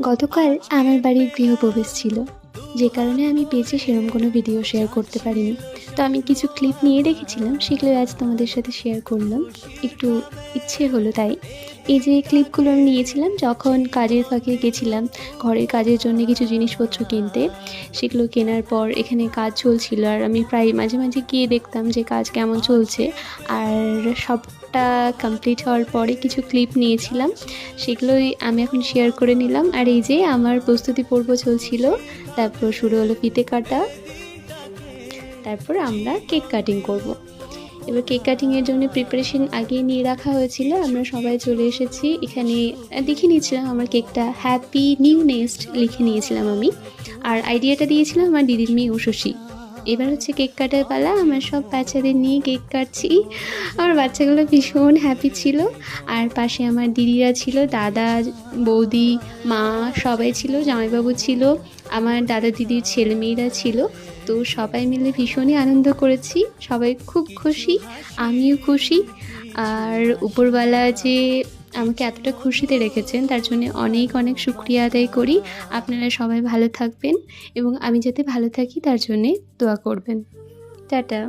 গতকাল আমার বাড়ির গৃহপ্রবেশ ছিল, যে কারণে আমি পেজে সেরকম কোনো ভিডিও শেয়ার করতে পারিনি। তো আমি কিছু ক্লিপ নিয়ে রেখেছিলাম, সেগুলো আজ তোমাদের সাথে শেয়ার করলাম। একটু ইচ্ছে হলো তাই। এই যে ক্লিপগুলো আমি নিয়েছিলাম যখন কাজের ফাঁকে গেছিলাম ঘরের কাজের জন্য কিছু জিনিসপত্র কিনতে। সেগুলো কেনার পর এখানে কাজ চলছিল, আর আমি প্রায় মাঝে মাঝে গিয়ে দেখতাম যে কাজ কেমন চলছে। আর সবটা কমপ্লিট হওয়ার পরে কিছু ক্লিপ নিয়েছিলাম, সেগুলোই আমি এখন শেয়ার করে নিলাম। আর এই যে আমার প্রস্তুতি পর্ব চলছিল, তারপর শুরু হলো ফিতে কাটা, তারপর আমরা কেক কাটিং করব। এবার কেক কাটিংয়ের জন্য প্রিপারেশন আগেই নিয়ে রাখা হয়েছিল। আমরা সবাই চলে এসেছি এখানে। দেখে নিয়েছিলাম আমার কেকটা হ্যাপি নিউ নেস্ট লিখে নিয়েছিলাম আমি, আর আইডিয়াটা দিয়েছিলাম আমার দিদির মেয়ে উষসী। এবার হচ্ছে কেক কাটার পালা। আমরা সব বাচ্চাদের নিয়ে কেক কাটছি। আমার বাচ্চাগুলো ভীষণ হ্যাপি ছিল। আর পাশে আমার দিদিরা ছিল, দাদা, বৌদি, মা সবাই ছিল, জামাইবাবু ছিল, আমার দাদা দিদির ছেলেমেয়েরা ছিল। তো সবাই মিলে ভীষণই আনন্দ করেছি, সবাই খুব খুশি, আমিও খুশি। আর উপরওয়ালা যে আমাকে এতটা খুশিতে রেখেছেন তার জন্য অনেক অনেক শুকরিয়া আদায় করি। আপনারা সবাই ভালো থাকবেন এবং আমি যাতে ভালো থাকি তার জন্যে দোয়া করবেন। টাটা।